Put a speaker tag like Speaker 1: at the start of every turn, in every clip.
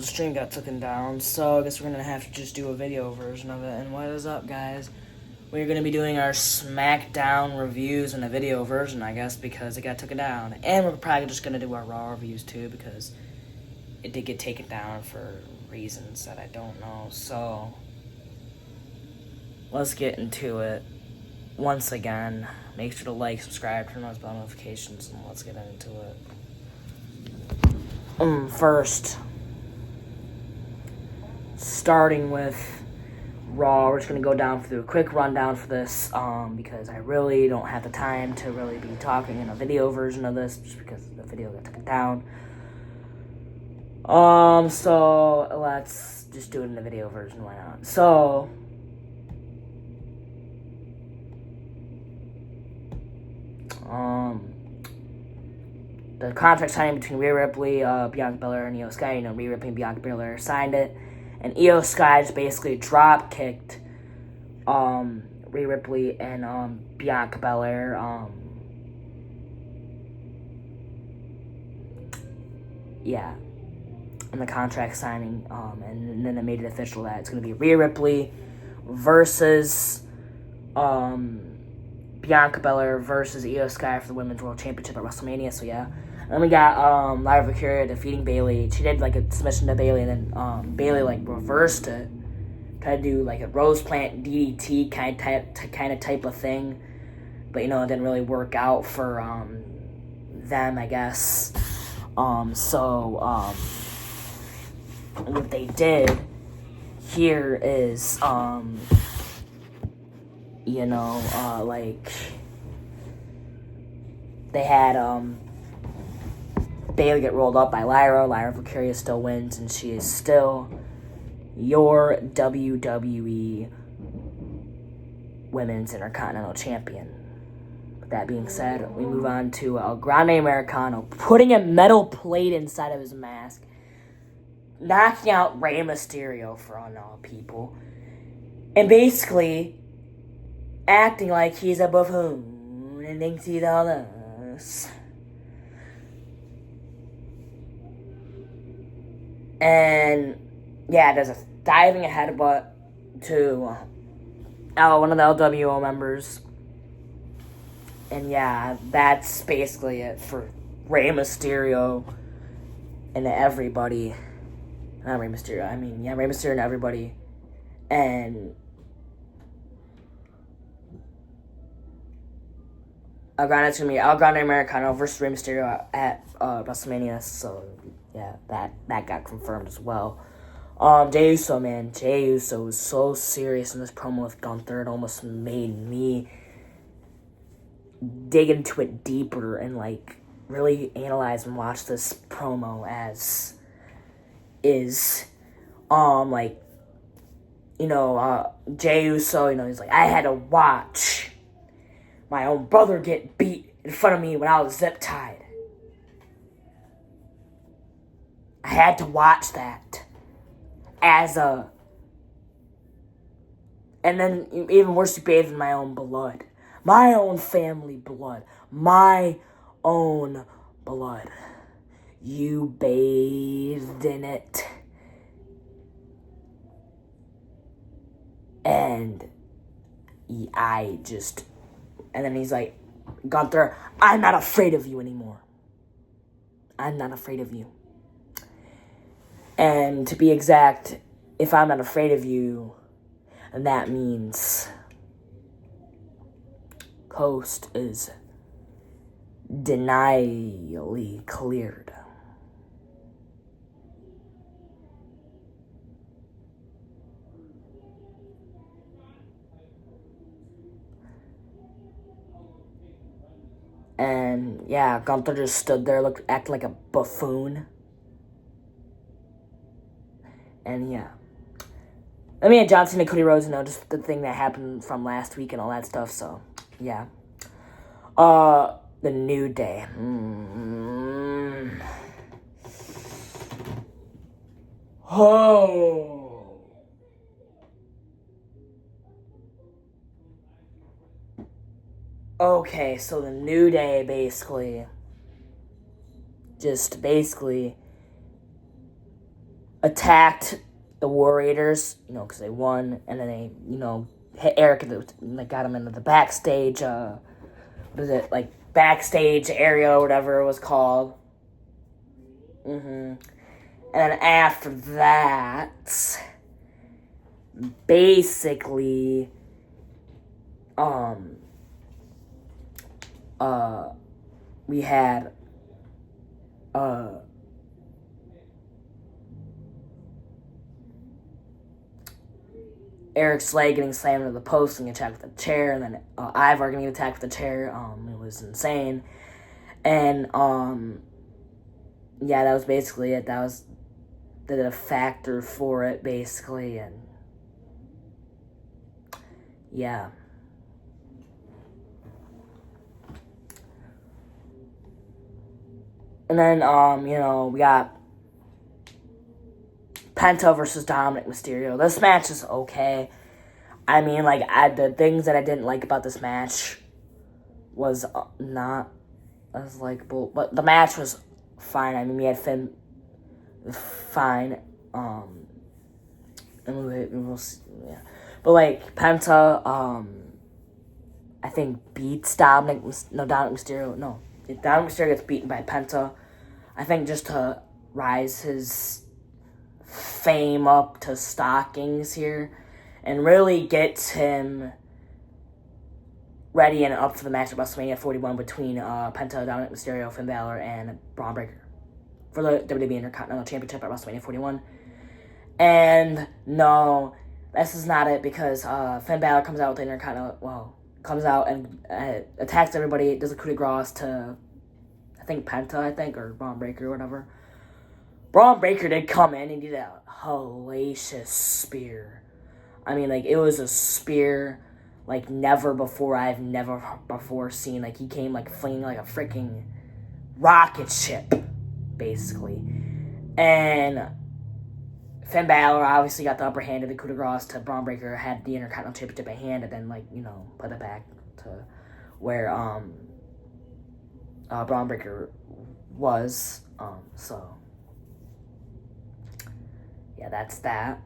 Speaker 1: the stream got taken down, so I guess we're gonna have to just do a video version of it. And what is up, guys? We're gonna be doing our SmackDown reviews in a video version, I guess, because it got taken down. And we're probably just gonna do our Raw reviews too, because it did get taken down for reasons that I don't know. So let's get into it. Once again, make sure to like, subscribe, turn on those bell notifications, and let's get into it. First, starting with Raw, we're just going to go down through a quick rundown for this, because I really don't have the time to really be talking in a video version of this, just because the video got taken down. So let's just do it in the video version, why not? So, the contract signing between Rhea Ripley, Bianca Belair, and Io Sky. Rhea Ripley and Bianca Belair signed it, and Io Sky just basically drop kicked Rhea Ripley and Bianca Belair. And the contract signing, and then they made it official that it's going to be Rhea Ripley versus Bianca Belair versus Io Sky for the Women's World Championship at WrestleMania. So yeah. Then we got Lyra Valkyria defeating Bayley. She did like a submission to Bayley, and then Bayley like reversed it, tried to do like a rose plant DDT kind of type of thing, but it didn't really work out for them, I guess. So what they did here is like they had Bayley get rolled up by Lyra. Lyra Valkyria still wins, and she is still your WWE Women's Intercontinental Champion. With that being said, we move on to El Grande Americano putting a metal plate inside of his mask, knocking out Rey Mysterio for all people, and basically acting like he's a buffoon and thinks he's all this. And yeah, there's a diving headbutt to one of the LWO members. And yeah, that's basically it for Rey Mysterio and everybody. Not Rey Mysterio, Rey Mysterio and everybody. And El Grande Americano versus Rey Mysterio at WrestleMania. So yeah, that got confirmed as well. Jey Uso was so serious in this promo with Gunther. It almost made me dig into it deeper and like really analyze and watch this promo as is. Jey Uso, he's like, I had to watch my own brother get beat in front of me when I was zip-tied. I had to watch that and then even worse, you bathed in my own blood. My own family blood. My own blood. You bathed in it. And then he's like, Gunther, I'm not afraid of you anymore. I'm not afraid of you. And to be exact, if I'm not afraid of you, that means Coast is denially cleared. And yeah, Gunther just stood there, acting like a buffoon. And yeah. Let me add John Cena, Cody Rhodes, just the thing that happened from last week and all that stuff, so yeah. The New Day. Oh. Okay, so the New Day basically attacked the War Raiders, because they won, and then they, hit Eric, and got him into the backstage, what is it, backstage area or whatever it was called. And then after that, basically, we had, Eric's leg getting slammed into the post and attacked with a chair, and then Ivar getting attacked with a chair. It was insane. And, yeah, that was basically it. That was the factor for it, basically, and yeah. And then, we got Penta versus Dominic Mysterio. This match is okay. I mean, the things that I didn't like about this match was not as likable, but the match was fine. I mean, we had Finn fine, and we'll see, yeah. But, Penta, I think beats Dominic Mysterio. No, Dominic Mysterio gets beaten by Penta. I think just to rise his fame up to stockings here and really gets him ready and up for the match at WrestleMania 41 between Penta, Dominic Mysterio, Finn Balor, and Braun Breaker for the WWE Intercontinental Championship at WrestleMania 41. And no, this is not it, because Finn Balor comes out with the Intercontinental, comes out and attacks everybody, does a coup de grace to, I think, Penta, or Braun Breaker or whatever. Braun Breaker did come in and did a hellacious spear. I mean, it was a spear never before. I've never before seen. He came flinging a freaking rocket ship, basically. And Finn Balor obviously got the upper hand of the coup de grace to Braun Breaker, had the Intercontinental Championship at hand, and then put it back to where Braun Breaker was. So yeah, that's that.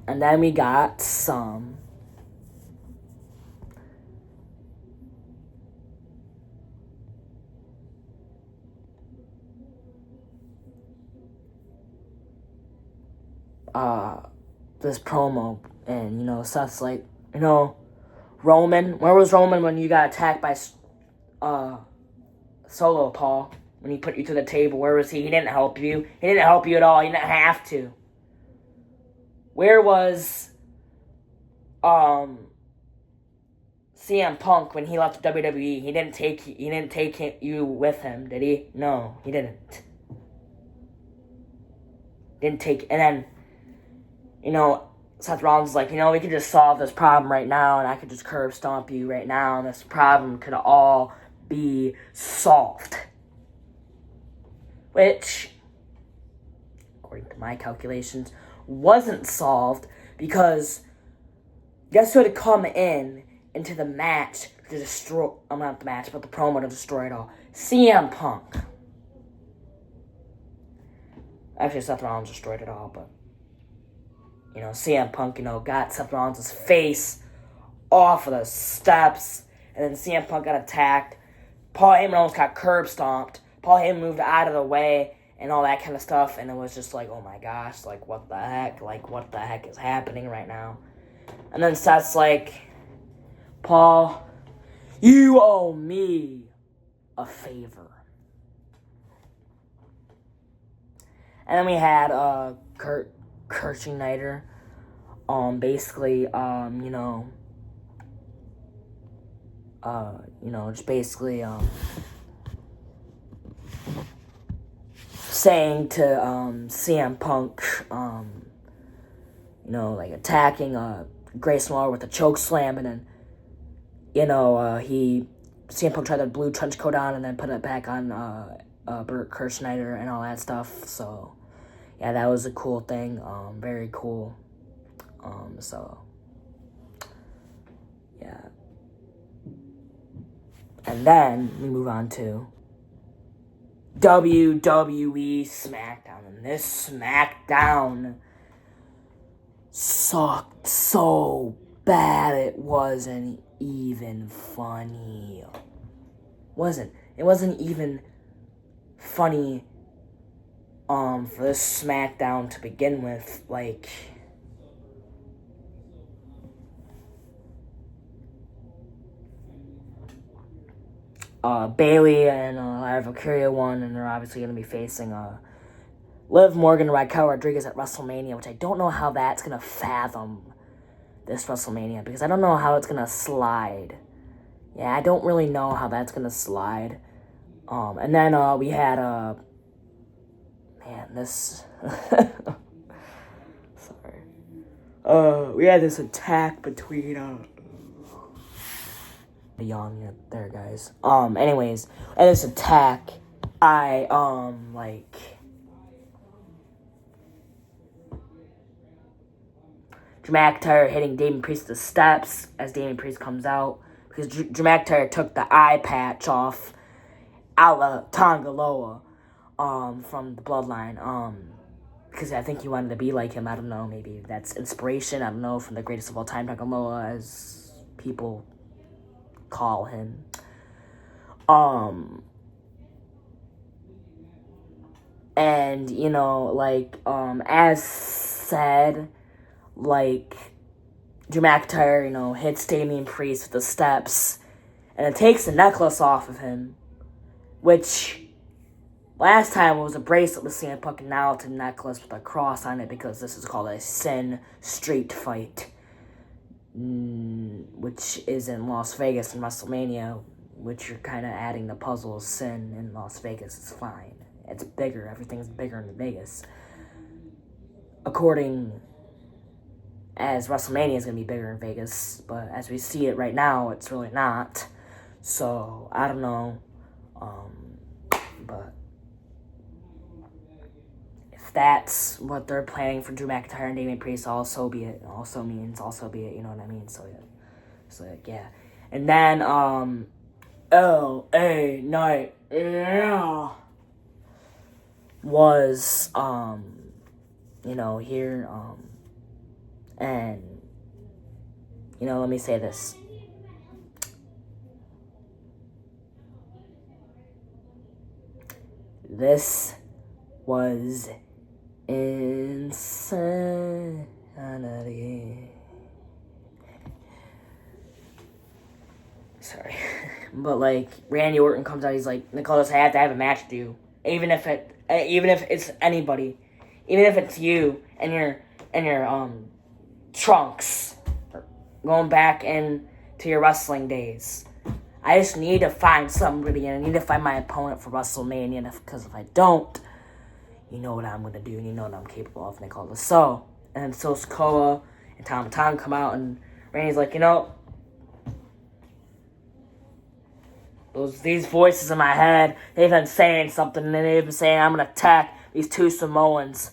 Speaker 1: And then we got some this promo, and Seth's Roman, where was Roman when you got attacked by Solo, Paul? When he put you to the table, where was he? He didn't help you. He didn't help you at all. He didn't have to. Where was CM Punk when he left WWE? He didn't take you with him, did he? No, he didn't. Didn't take, and then Seth Rollins is we could just solve this problem right now, and I could just curb stomp you right now, and this problem could all be solved. Which, according to my calculations, wasn't solved, because guess who had to come into the match to destroy, not the match, but the promo to destroy it all? CM Punk. Actually, Seth Rollins destroyed it all, but CM Punk, got Seth Rollins' face off of the steps, and then CM Punk got attacked. Paul Heyman almost got curb stomped. Paul Heyman moved out of the way and all that kind of stuff, and it was just oh my gosh, what the heck? What the heck is happening right now? And then Seth's Paul, you owe me a favor. And then we had Kurt Schneider, basically, just basically, saying to CM Punk, attacking Grayson Waller with a choke slam, and then CM Punk tried the blue trench coat on and then put it back on Kurt Schneider and all that stuff. So yeah, that was a cool thing. Very cool. So yeah. And then we move on to WWE SmackDown. And this SmackDown sucked so bad it wasn't even funny. It wasn't even funny for this SmackDown to begin with. Like, Bailey and Valkyria won, and they're obviously going to be facing Liv Morgan and Raquel Rodriguez at WrestleMania, which I don't know how that's going to fathom this WrestleMania, because I don't know how it's going to slide. Yeah, I don't really know how that's going to slide. And then we had, sorry. We had this attack between, young there, guys. Anyways, and this attack, Drew McIntyre hitting Damian Priest at the steps as Damian Priest comes out, because Drew McIntyre took the eye patch off a la Tonga Loa, from the Bloodline, because I think he wanted to be like him. I don't know, maybe that's inspiration, I don't know, from the greatest of all time, Tonga Loa, as people call him. And, you know, as said, Drew McIntyre, hits Damian Priest with the steps, and it takes the necklace off of him, which last time it was a bracelet with CM Punk, and now it's a necklace with a cross on it, because this is called a Sin Street Fight, which is in Las Vegas in WrestleMania, which you're kind of adding the puzzle of Sin in Las Vegas. It's fine. It's bigger. Everything's bigger in Vegas. According as WrestleMania is going to be bigger in Vegas, but as we see it right now, it's really not. So, I don't know. But if that's what they're planning for Drew McIntyre and Damian Priest, also be it. Also means also be it, you know what I mean? So, yeah. So, yeah. And then, LA Knight, yeah, was, here, and, let me say this. This was insanity. Sorry. But, Randy Orton comes out, he's like, Nicholas, I have to have a match with you. Even if it's anybody. Even if it's you and your trunks. Going back into your wrestling days. I just need to find somebody, and I need to find my opponent for WrestleMania, because if I don't, you know what I'm going to do, and you know what I'm capable of, and they call it so. And then Sikoa and Tom come out, and Randy's like, these voices in my head, they've been saying something, and they've been saying I'm going to attack these two Samoans,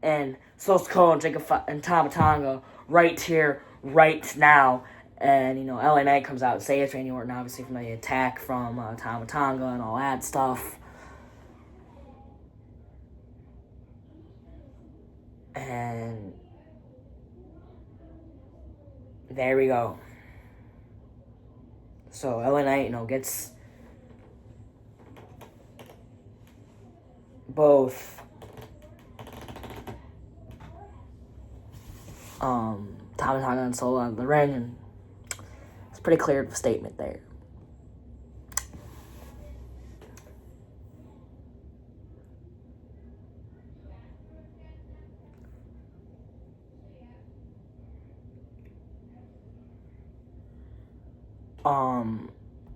Speaker 1: and Sikoa and Tom Tonga right here, right now. And, LA Knight comes out and saves Randy Orton, obviously, from the attack from Tama Tonga and all that stuff. And there we go. So, LA Knight, gets both Tama Tonga and Solo out of the ring, and pretty clear statement there.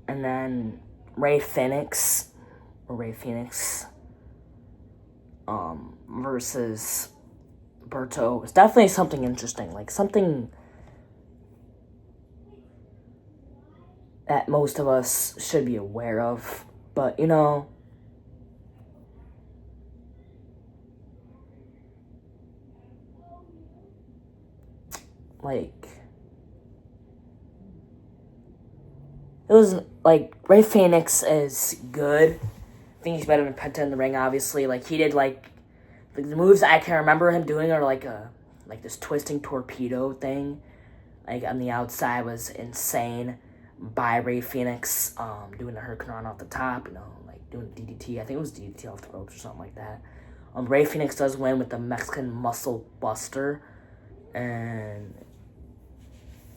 Speaker 1: And then Rey Fenix versus Berto. It's definitely something interesting, something that most of us should be aware of. But, it was, Rey Fenix is good, I think he's better than Penta in the ring, obviously. Like, he did, like the moves I can remember him doing are, like, this twisting torpedo thing. Like, on the outside was insane. By Ray Phoenix, doing the Hurricane Run off the top, like, doing DDT. I think it was DDT off the ropes or something like that. Ray Phoenix does win with the Mexican Muscle Buster. And,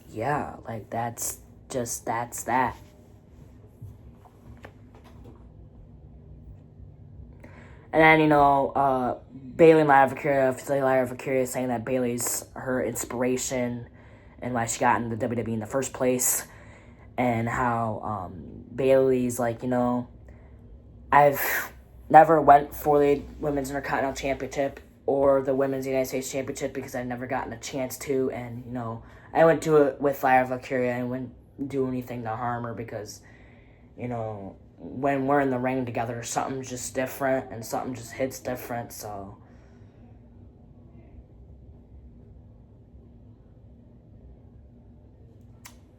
Speaker 1: yeah, like, that's that. And then, Bayley and Lyra Valkyria saying that Bayley's her inspiration and why she got into WWE in the first place. And how Bayley's like, I've never went for the Women's Intercontinental Championship or the Women's United States Championship because I've never gotten a chance to. And, I wouldn't do it with Lyra Valkyria and wouldn't do anything to harm her because, when we're in the ring together, something's just different and something just hits different, so.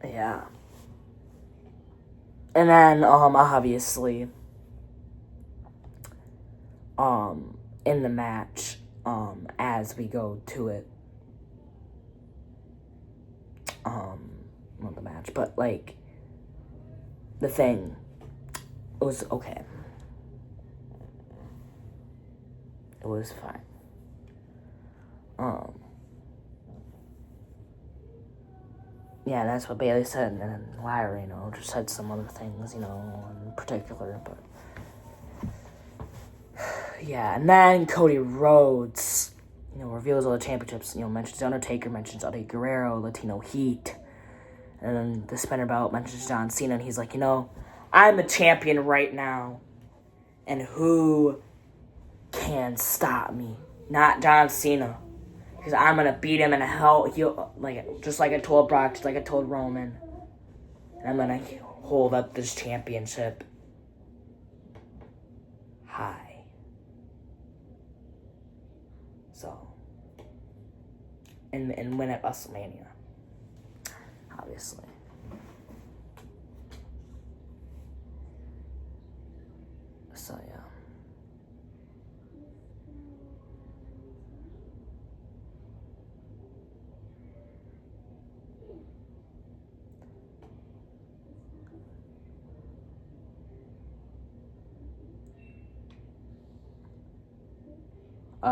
Speaker 1: Yeah. And then, obviously, in the match, as we go to it, not the match, but, like, the thing was okay. It was fine. Yeah, that's what Bayley said, and then Lyra, just said some other things, in particular, but yeah, and then Cody Rhodes, reveals all the championships, mentions Undertaker, mentions Eddie Guerrero, Latino Heat, and then the spinner belt mentions John Cena, and he's like, I'm the champion right now, and who can stop me? Not John Cena. Because I'm going to beat him in a hell, just like I told Brock, just like I told Roman. And I'm going to hold up this championship high. So, and win at WrestleMania. Obviously. So, yeah.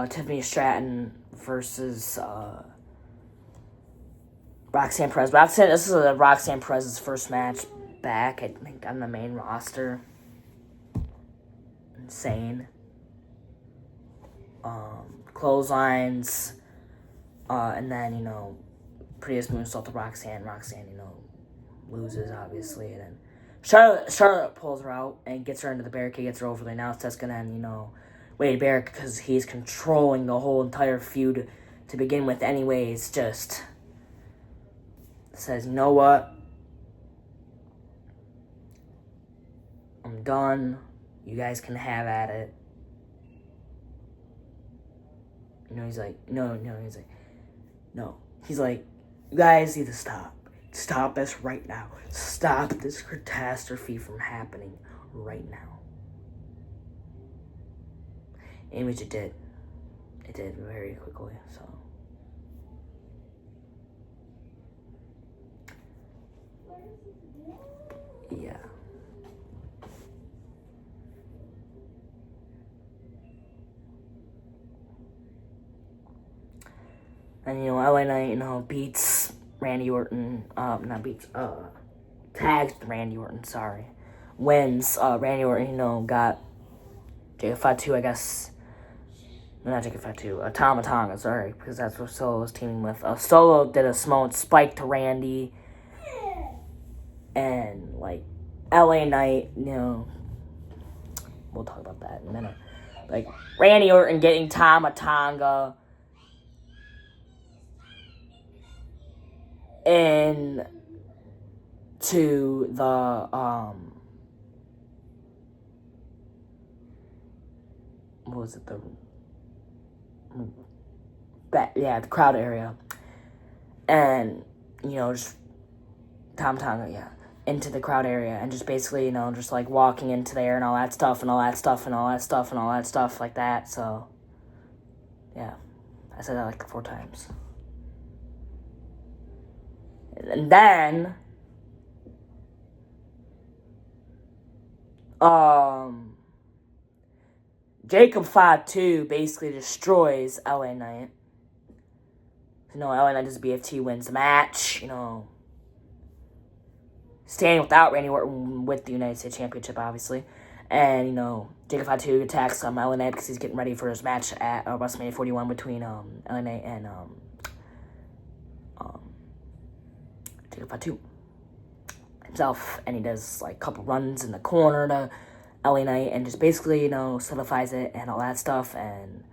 Speaker 1: Tiffany Stratton versus Roxanne Perez. This is Roxanne Perez's first match back, I think, on the main roster. Insane. Clotheslines. And then, Prius moonsault to Roxanne. Roxanne, loses, obviously. And then Charlotte pulls her out and gets her into the barricade, gets her over there. Now that's going to end, Wade Barrett, because he's controlling the whole entire feud to begin with anyways, just says, you know what? I'm done. You guys can have at it. He's like, no. He's like, no. He's like, you guys need to stop. Stop this right now. Stop this catastrophe from happening right now. In which it did. It did very quickly, so. Yeah. And, LA Knight, beats Randy Orton, tags Randy Orton, sorry. Wins, Randy Orton, got Jacob Fatu, I guess. Not Jacob Fatu, Tama Tonga, sorry, because that's what Solo was teaming with. Solo did a small spike to Randy, and, LA Knight, we'll talk about that in a minute. Randy Orton getting Tama Tonga into the, what was it, the crowd area, and just Tom Tonga, yeah, into the crowd area and just basically, you know, just like walking into there and all that stuff and all that stuff and all that stuff and all that stuff like that. So, yeah, I said that like 4 times. And then, Jacob Fatu basically destroys LA Knight. You know, LA Knight as BFT wins the match, you know, standing without Randy Orton with the United States Championship, obviously. And, you know, Jacob Fatu attacks LA Knight because he's getting ready for his match at WrestleMania 41 between LA Knight and Jacob Fatu himself. And he does, like, a couple runs in the corner to LA Knight and just basically, you know, solidifies it and all that stuff. And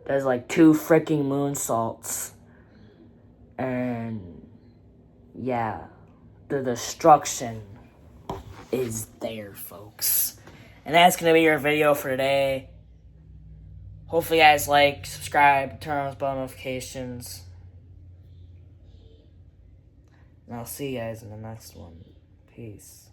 Speaker 1: there's, like, 2 freaking moonsaults. And, yeah, the destruction is there, folks. And that's going to be your video for today. Hopefully you guys like, subscribe, turn on those bell notifications. And I'll see you guys in the next one. Peace.